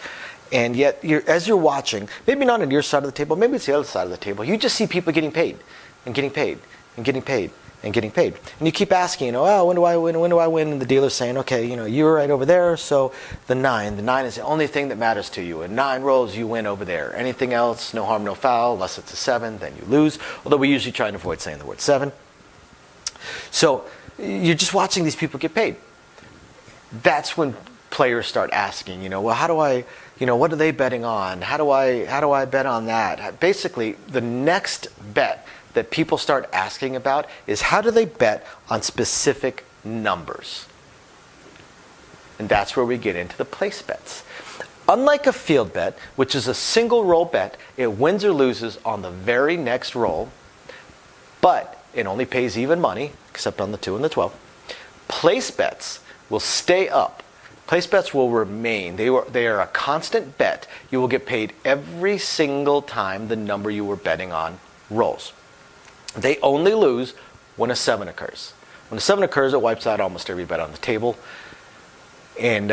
And yet as you're watching, maybe not on your side of the table, maybe it's the other side of the table, you just see people getting paid and getting paid and getting paid and getting paid. And you keep asking, oh, when do I win? When do I win? And the dealer's saying, okay, you're right over there, so the 9 is the only thing that matters to you. And 9 rolls, you win over there. Anything else, no harm, no foul, unless it's a 7, then you lose. Although we usually try and avoid saying the word 7. So you're just watching these people get paid. That's when players start asking, well, how do I, what are they betting on? How do I bet on that? Basically, the next bet that people start asking about is how do they bet on specific numbers? And that's where we get into the place bets. Unlike a field bet, which is a single roll bet, it wins or loses on the very next roll, but it only pays even money, except on the 2 and the 12. Place bets will stay up. Place bets will remain. They are a constant bet. You will get paid every single time the number you were betting on rolls. They only lose when a 7 occurs. When a 7 occurs, it wipes out almost every bet on the table, and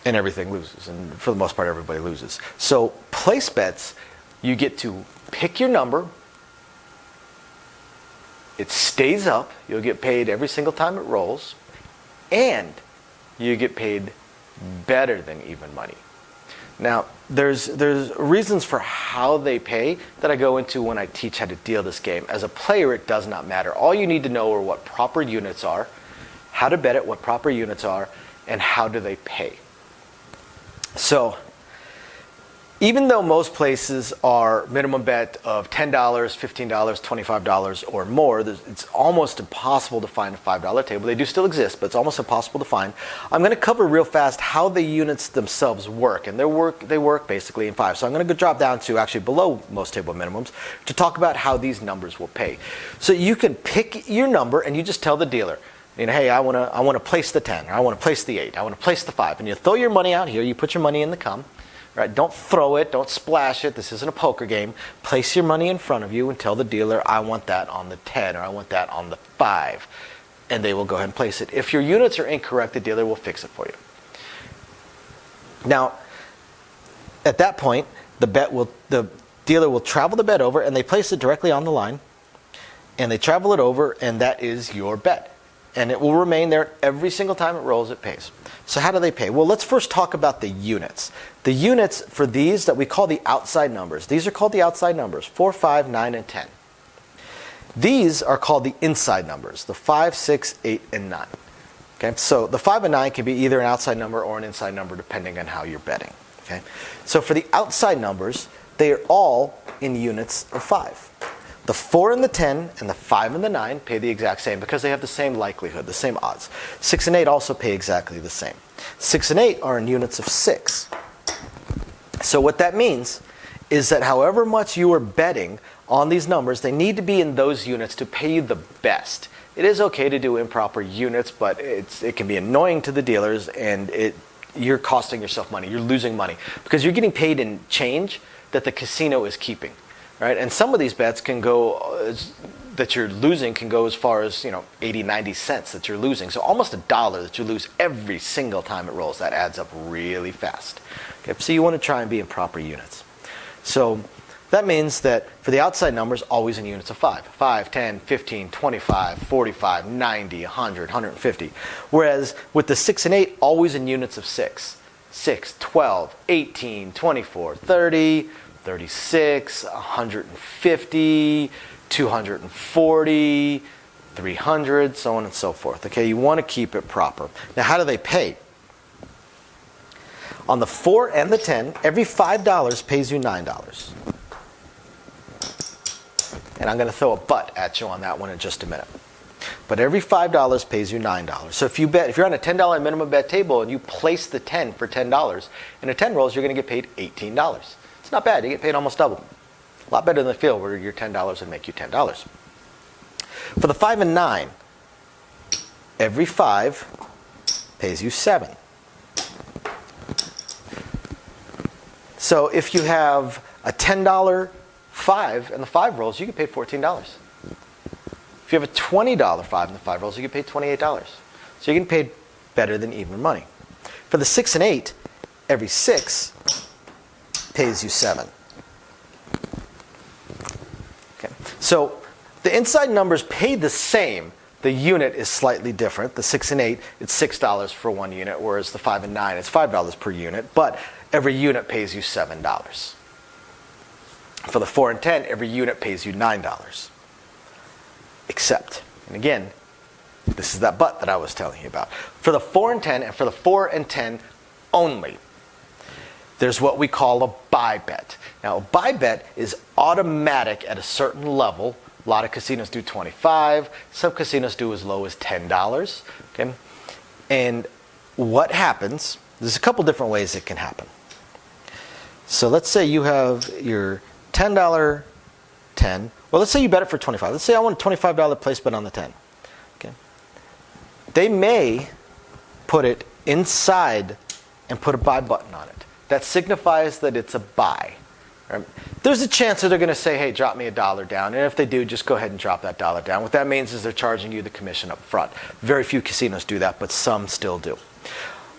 everything loses. And for the most part, everybody loses. So place bets, you get to pick your number. It stays up. You'll get paid every single time it rolls, and you get paid better than even money. Now, there's reasons for how they pay that I go into when I teach how to deal this game. As a player, it does not matter. All you need to know are what proper units are, how to bet it, what proper units are, and how do they pay. So, even though most places are minimum bet of $10, $15, $25 or more, it's almost impossible to find a $5 table. They do still exist, but it's almost impossible to find. I'm going to cover real fast how the units themselves work, and they work basically in 5. So I'm going to drop down to actually below most table minimums to talk about how these numbers will pay. So you can pick your number, and you just tell the dealer, hey, I want to place the 10, or I want to place the 8, I want to place the 5, and you throw your money out here. You put your money in the come. Right? Don't throw it, don't splash it. This isn't a poker game. Place your money in front of you and tell the dealer, I want that on the 10 or I want that on the 5. And they will go ahead and place it. If your units are incorrect, the dealer will fix it for you. Now, at that point, the dealer will travel the bet over and they place it directly on the line. And they travel it over and that is your bet. And it will remain there every single time it rolls, it pays. So how do they pay? Well, let's first talk about the units. The units for these that we call the outside numbers. These are called the outside numbers, 4, 5, 9, and 10. These are called the inside numbers, the 5, 6, 8, and 9. Okay, so the 5 and 9 can be either an outside number or an inside number depending on how you're betting. Okay, so for the outside numbers, they are all in units of 5. The 4 and the 10 and the 5 and the 9 pay the exact same because they have the same likelihood, the same odds. 6 and 8 also pay exactly the same. 6 and 8 are in units of 6. So what that means is that however much you are betting on these numbers, they need to be in those units to pay you the best. It is okay to do improper units, but it can be annoying to the dealers and you're costing yourself money. You're losing money because you're getting paid in change that the casino is keeping. Right? And some of these bets can go, that you're losing can go as far as 80, 90 cents that you're losing. So almost $1 that you lose every single time it rolls. That adds up really fast. Okay? So you want to try and be in proper units. So that means that for the outside numbers, always in units of 5. 5, 10, 15, 25, 45, 90, 100, 150. Whereas with the 6 and 8, always in units of 6. 6, 12, 18, 24, 30, 36, 150, 240, 300, so on and so forth. Okay, you want to keep it proper. Now, how do they pay? On the 4 and the 10, every $5 pays you $9. And I'm going to throw a but at you on that one in just a minute. But every $5 pays you $9. So if you're on a $10 minimum bet table and you place the 10 for $10, and a 10 rolls, you're going to get paid $18. It's not bad. You get paid almost double. A lot better than the field where your $10 would make you $10. For the 5 and 9, every 5 pays you 7. So if you have a $10 5 and the 5 rolls, you get paid $14. If you have a $20 5 and the 5 rolls, you get paid $28. So you're getting paid better than even money. For the 6 and 8, every 6 pays you 7. Okay. So the inside numbers pay the same. The unit is slightly different. The 6 and 8, it's $6 for one unit, whereas the 5 and 9, it's $5 per unit. But every unit pays you $7. For the 4 and 10, every unit pays you $9. Except, and again, this is that but that I was telling you about. For the 4 and 10, and for the 4 and 10 only, there's what we call a buy bet. Now, a buy bet is automatic at a certain level. A lot of casinos do $25. Some casinos do as low as $10. Okay? And what happens, there's a couple different ways it can happen. So let's say you have your $10 10. Well, let's say you bet it for $25. Let's say I want a $25 place bet on the 10. Okay? They may put it inside and put a buy button on it. That signifies that it's a buy. Right? There's a chance that they're going to say, hey, drop me $1 down. And if they do, just go ahead and drop that $1 down. What that means is they're charging you the commission up front. Very few casinos do that, but some still do.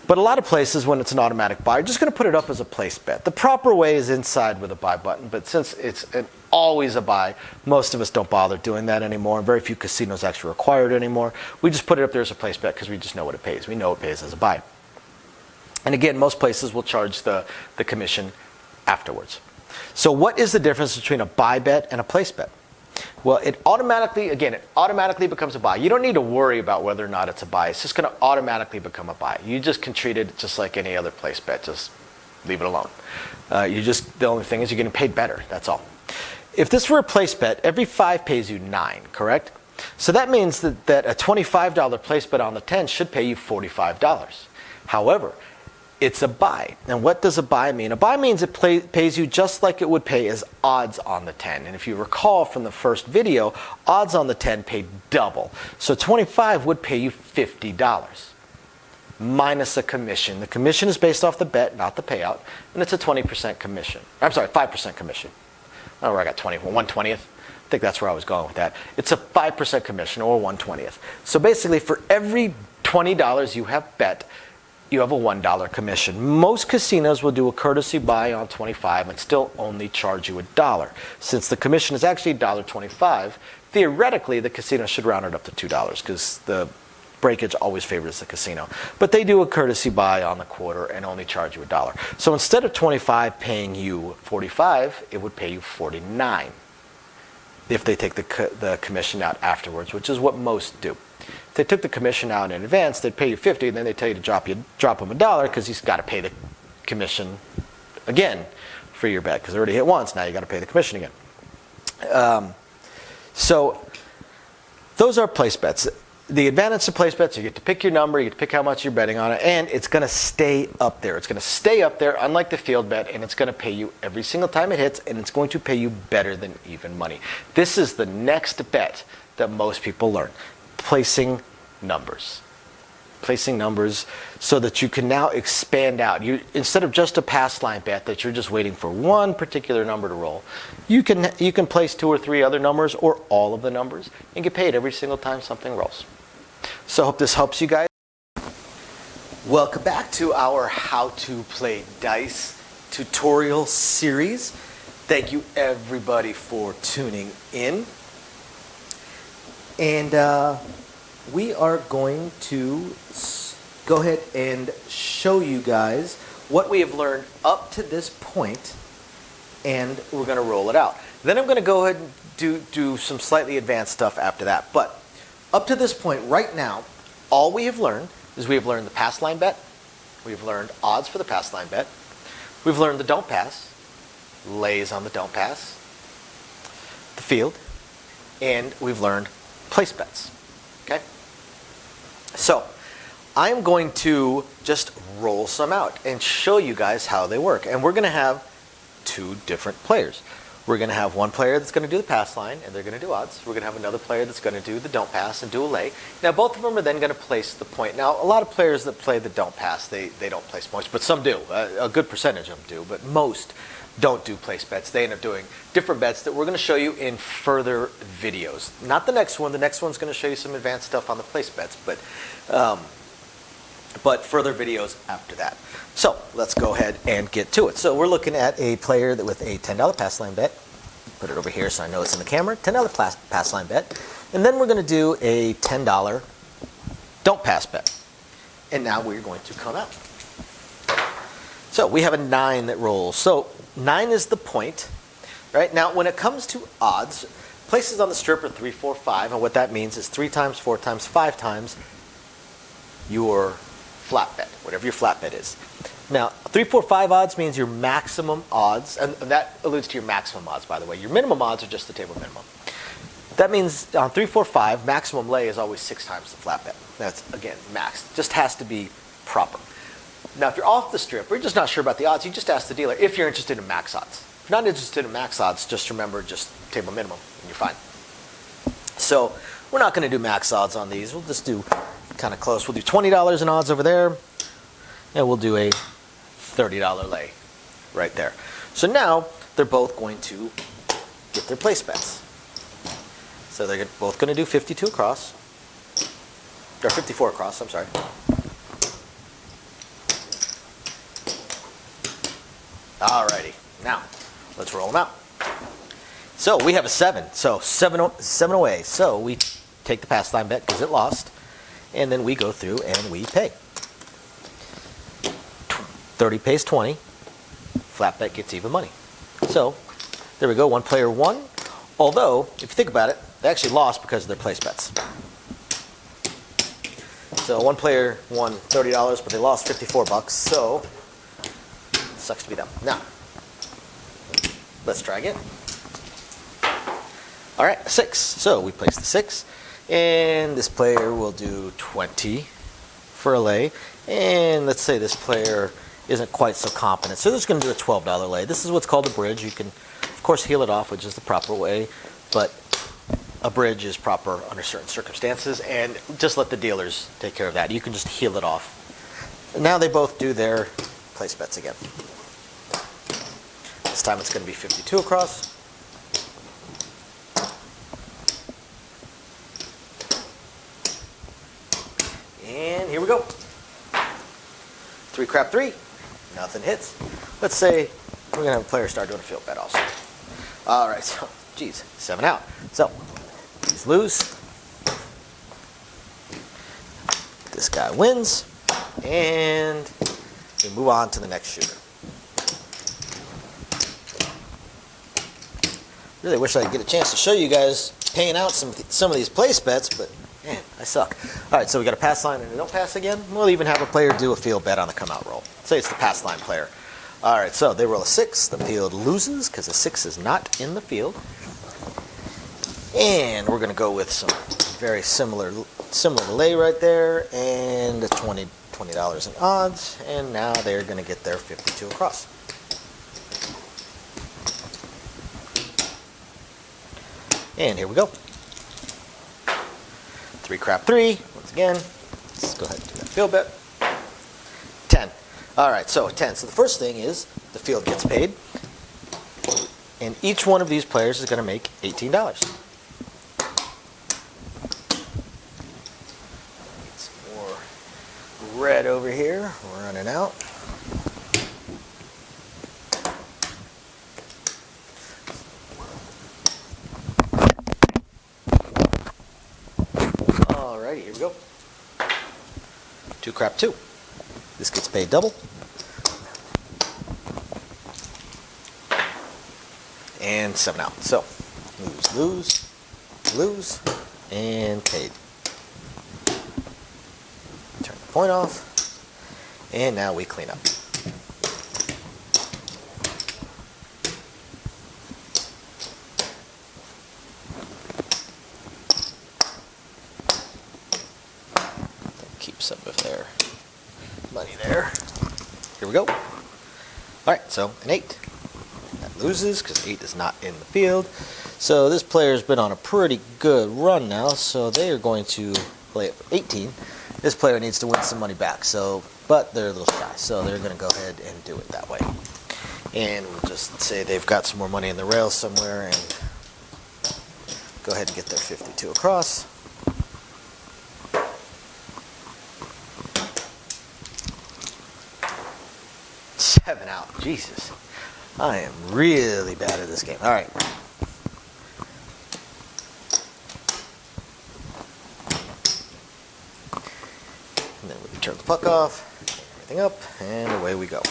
But a lot of places, when it's an automatic buy, you're just going to put it up as a place bet. The proper way is inside with a buy button, but since it's always a buy, most of us don't bother doing that anymore. Very few casinos actually require it anymore. We just put it up there as a place bet because we just know what it pays. We know it pays as a buy. And again, most places will charge the commission afterwards. So what is the difference between a buy bet and a place bet? Well, it automatically becomes a buy. You don't need to worry about whether or not it's a buy. It's just going to automatically become a buy. You just can treat it just like any other place bet. Just leave it alone. The only thing is you're getting paid better. That's all. If this were a place bet, every 5 pays you 9, correct? So that means that a $25 place bet on the 10 should pay you $45. However, it's a buy. And what does a buy mean? A buy means it pays you just like it would pay as odds on the 10. And if you recall from the first video, odds on the 10 paid double. So 25 would pay you $50. minus a commission. The commission is based off the bet, not the payout, and it's a 20% commission. I'm sorry, 5% commission. I don't know where I got 20, 1/20th. I think that's where I was going with that. It's a 5% commission, or 1/20th. So basically, for every $20 you have bet, you have a $1 commission. Most casinos will do a courtesy buy on 25 and still only charge you $1. Since the commission is actually $1.25, theoretically the casino should round it up to $2 because the breakage always favors the casino. But they do a courtesy buy on the quarter and only charge you $1. So instead of 25 paying you 45, it would pay you 49 if they take the commission out afterwards, which is what most do. If they took the commission out in advance, they'd pay you 50, and then they tell you to drop them $1 because you've got to pay the commission again for your bet because it already hit once. Now you got to pay the commission again. So those are place bets. The advantage to place bets, you get to pick your number, you get to pick how much you're betting on it, and it's going to stay up there. It's going to stay up there, unlike the field bet, and it's going to pay you every single time it hits, and it's going to pay you better than even money. This is the next bet that most people learn, placing numbers. Placing numbers so that you can now expand out. Instead of just a pass line bet that you're just waiting for one particular number to roll, you can place 2 or 3 other numbers or all of the numbers and get paid every single time something rolls. So I hope this helps you guys. Welcome back to our How to Play Dice tutorial series. Thank you everybody for tuning in. And we are going to go ahead and show you guys what we have learned up to this point, and we're going to roll it out. Then I'm going to go ahead and do some slightly advanced stuff after that. But up to this point, right now, all we have learned is we have learned the pass line bet. We've learned odds for the pass line bet. We've learned the don't pass, lays on the don't pass, the field, and we've learned place bets. Okay? So I'm going to just roll some out and show you guys how they work. And we're going to have 2 different players. We're going to have one player that's going to do the pass line, and they're going to do odds. We're going to have another player that's going to do the don't pass and do a lay. Now, both of them are then going to place the point. Now, a lot of players that play the don't pass, they don't place points, but some do. A good percentage of them do, but most don't do place bets. They end up doing different bets that we're going to show you in further videos. Not the next one. The next one's going to show you some advanced stuff on the place bets, but further videos after that. So let's go ahead and get to it. So we're looking at a player that with a $10 pass line bet. Put it over here so I know it's in the camera. $10 pass line bet. And then we're going to do a $10 don't pass bet. And now we're going to come out. So we have a 9 that rolls. So 9 is the point. Right? Now when it comes to odds, places on the strip are 3, 4, 5. And what that means is 3 times, 4 times, 5 times your flat bet, whatever your flat bet is. Now, 3, 4, 5 odds means your maximum odds, and that alludes to your maximum odds, by the way. Your minimum odds are just the table minimum. That means on 3, 4, 5, maximum lay is always 6 times the flat bet. That's, again, max. Just has to be proper. Now, if you're off the strip, or you're just not sure about the odds, you just ask the dealer if you're interested in max odds. If you're not interested in max odds, just remember just table minimum, and you're fine. So, we're not going to do max odds on these. We'll just do kind of close. We'll do $20 in odds over there, and we'll do a $30 lay right there. So now they're both going to get their place bets. So they're both going to do 52 across, or 54 across, I'm sorry. Alrighty, now let's roll them out. So we have a 7, so 7 away. So we take the pass line bet because it lost, and then we go through and we pay. 30 pays 20, flat bet gets even money. So there we go, one player won. Although, if you think about it, they actually lost because of their place bets. So one player won $30, but they lost 54 bucks. So sucks to be them. Now, let's try again. All right, 6. So we place the 6, and this player will do 20 for a lay. And let's say this player isn't quite so competent, so they're just going to do a $12 lay. This is what's called a bridge. You can, of course, heel it off, which is the proper way, but a bridge is proper under certain circumstances, and just let the dealers take care of that. You can just heel it off. And now they both do their place bets again. This time it's going to be 52 across. And here we go. 3 crap 3. Nothing hits. Let's say we're going to have a player start doing a field bet also. All right, so, geez, 7 out. So, these lose. This guy wins. And we move on to the next shooter. Really wish I could get a chance to show you guys paying out some of these place bets, but man, I suck. All right, so we got a pass line and a don't pass again. We'll even have a player do a field bet on the come out roll. Say it's the pass line player. All right, so they roll a 6. The field loses because the 6 is not in the field. And we're going to go with some very similar lay right there and $20 in odds. And now they're going to get their 52 across. And here we go. 3 crap 3. Once again, let's go ahead and do that field bet. 10. All right, so 10. So the first thing is the field gets paid. And each one of these players is going to make $18. Need some more red over here. We're running out. Alrighty, here we go. 2 crap 2. This gets paid double. And 7 out. So, lose, lose, lose, and paid. Turn the point off. And now we clean up. Keep some of their money there. Here we go. Alright, so an 8. That loses because 8 is not in the field. So this player's been on a pretty good run now, so they are going to play it for 18. This player needs to win some money back, but they're a little shy, so they're going to go ahead and do it that way. And we'll just say they've got some more money in the rails somewhere and go ahead and get their 52 across. Seven out. Jesus. I am really bad at this game. All right. And then we turn the puck off, everything up, and away we go.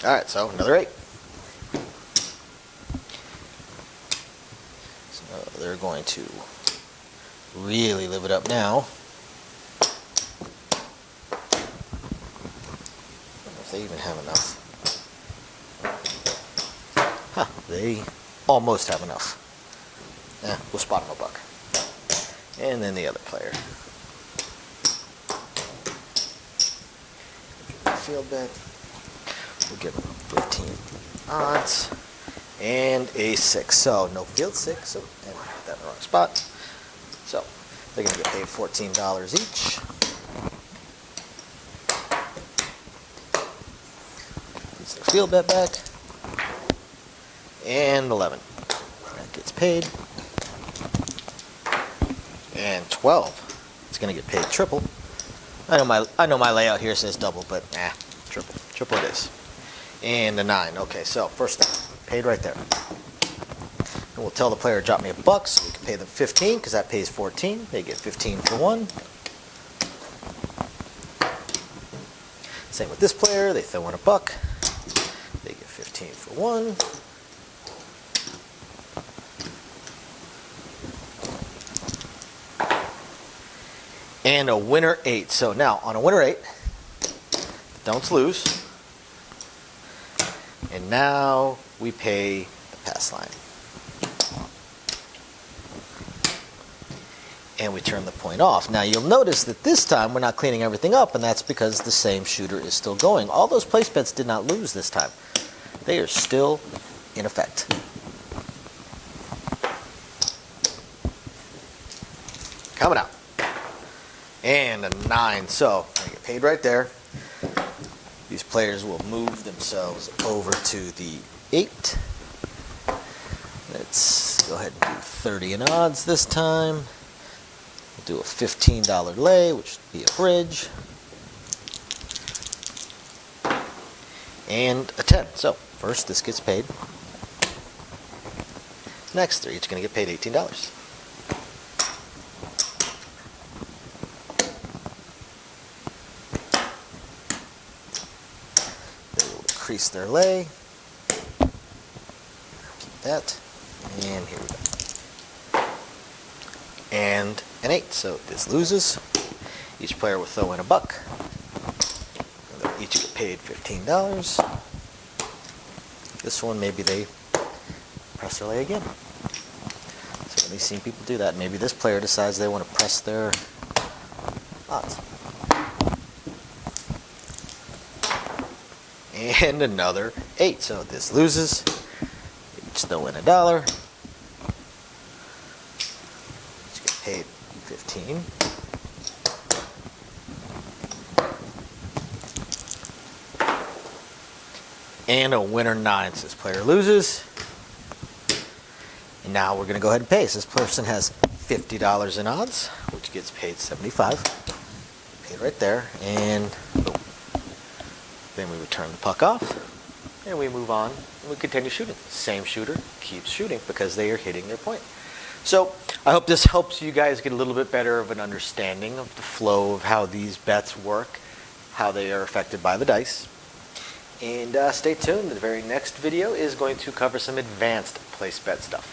All right, so another 8. So they're going to really live it up now. I don't know if they even have enough. Huh, they almost have enough. We'll spot them a buck. And then the other player. Field bet. We'll give them 15 odds and a 6. So no field 6. So, and I put that in the wrong spot. So they're going to get paid $14 each. Gets their field bet back. And 11. That gets paid. And 12. It's going to get paid triple. I know my layout here says double, but triple. Triple it is. And a 9. Okay, so first thing, paid right there. And we'll tell the player to drop me a buck, so we can pay them 15 because that pays 14. They get 15 for 1. Same with this player. They throw in a buck. They get 15 for 1. And a winner 8. So now on a winner 8, don't lose. And now we pay the pass line. and we turn the point off. Now you'll notice that this time we're not cleaning everything up, and that's because the same shooter is still going. All those place bets did not lose this time. They are still in effect. Coming out. And a 9. So I get paid right there. These players will move themselves over to the 8. Let's go ahead and do 30 in odds this time. We'll do a $15 lay, which would be a bridge. And a 10. So first this gets paid. Next 3 each going to get paid $18. Increase their lay. Keep that. And here we go. And an 8. So this loses. Each player will throw in a buck. And they'll each get paid $15. This one, maybe they press their lay again. So we've seen people do that. Maybe this player decides they want to press their odds. And another 8. So this loses. Each throw in $1. Each get paid 15. And a winner 9. So this player loses. And now we're going to go ahead and pay. So this person has $50 in odds, which gets paid 75. Paid right there. And boom. Then we return the puck off, and we move on, and we continue shooting. Same shooter keeps shooting because they are hitting their point. So I hope this helps you guys get a little bit better of an understanding of the flow of how these bets work, how they are affected by the dice. And stay tuned. The very next video is going to cover some advanced place bet stuff.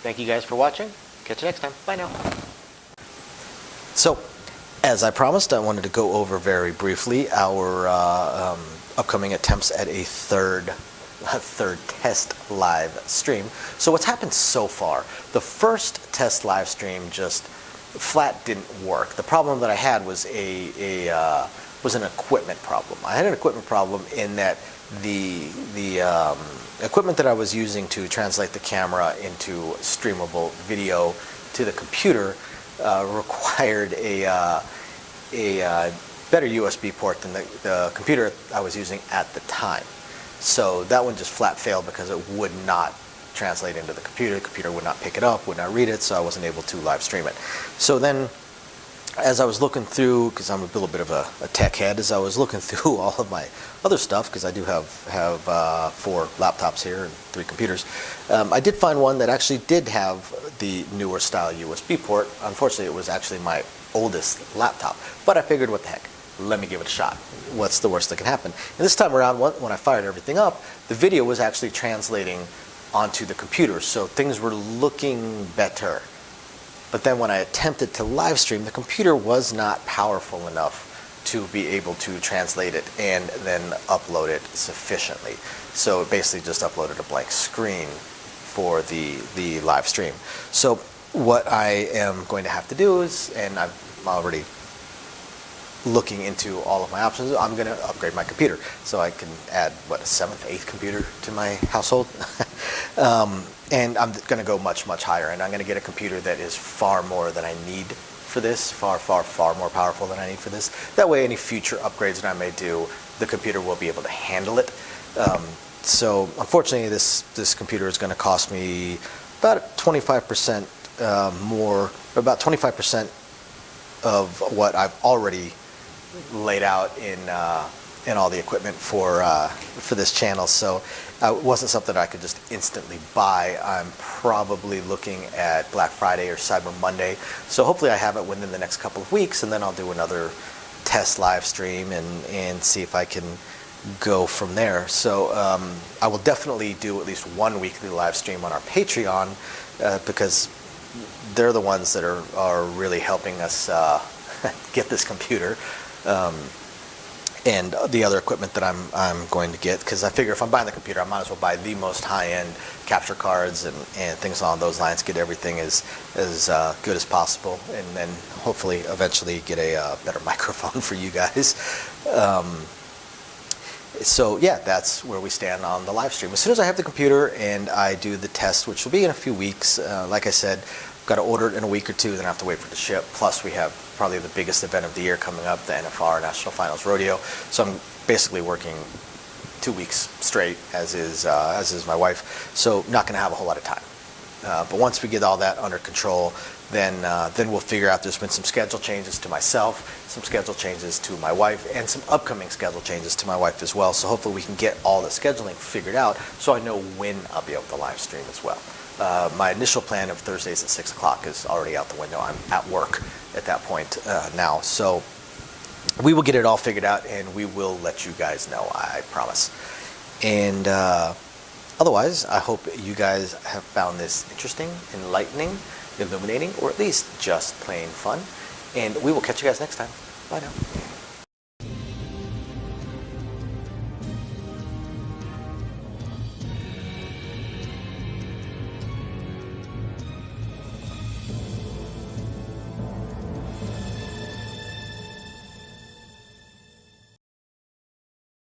Thank you guys for watching. Catch you next time. Bye now. So, as I promised, I wanted to go over very briefly our upcoming attempts at a third test live stream. So what's happened so far? The first test live stream just flat didn't work. The problem that I had was was an equipment problem. I had an equipment problem in that the equipment that I was using to translate the camera into streamable video to the computer required a better USB port than the computer I was using at the time. So that one just flat failed because it would not translate into the computer. The computer would not pick it up, would not read it, so I wasn't able to live stream it. So then, as I was looking through, because I'm a little bit of a tech head, as I was looking through all of my other stuff, because I do have 4 laptops here and 3 computers, I did find one that actually did have the newer style USB port. Unfortunately, it was actually my oldest laptop, but I figured, what the heck, let me give it a shot. What's the worst that can happen? And this time around, when I fired everything up, the video was actually translating onto the computer, so things were looking better. But then when I attempted to live stream, the computer was not powerful enough to be able to translate it and then upload it sufficiently. So it basically just uploaded a blank screen for the live stream. So what I am going to have to do is, and I'm already looking into all of my options, I'm going to upgrade my computer so I can add, what, a 7th, 8th computer to my household. And I'm going to go much, much higher, and I'm going to get a computer that is far more than I need for this, far, far, far more powerful than I need for this. That way, any future upgrades that I may do, the computer will be able to handle it. So unfortunately, this computer is going to cost me about 25% more, about 25% of what I've already laid out in all the equipment for this channel. So it wasn't something that I could just instantly buy. I'm probably looking at Black Friday or Cyber Monday. So hopefully I have it within the next couple of weeks, and then I'll do another test live stream and see if I can go from there. So I will definitely do at least one weekly live stream on our Patreon because they're the ones that are really helping us get this computer. and the other equipment that I'm going to get, because I figure if I'm buying the computer, I might as well buy the most high-end capture cards and things along those lines, get everything as good as possible, and then hopefully eventually get a better microphone for you guys. So yeah, that's where we stand on the live stream. As soon as I have the computer and I do the test, which will be in a few weeks, like I said, got to order it in a week or two, then I have to wait for it to ship. Plus we have probably the biggest event of the year coming up, the NFR National Finals Rodeo. So I'm basically working 2 weeks straight, as is my wife. So not going to have a whole lot of time. But once we get all that under control, then we'll figure out. There's been some schedule changes to myself, some schedule changes to my wife, and some upcoming schedule changes to my wife as well. So hopefully we can get all the scheduling figured out so I know when I'll be able to live stream as well. My initial plan of Thursdays at 6 o'clock is already out the window. I'm at work at that point now. So we will get it all figured out, and we will let you guys know, I promise. And otherwise, I hope you guys have found this interesting, enlightening, illuminating, or at least just plain fun. And we will catch you guys next time. Bye now.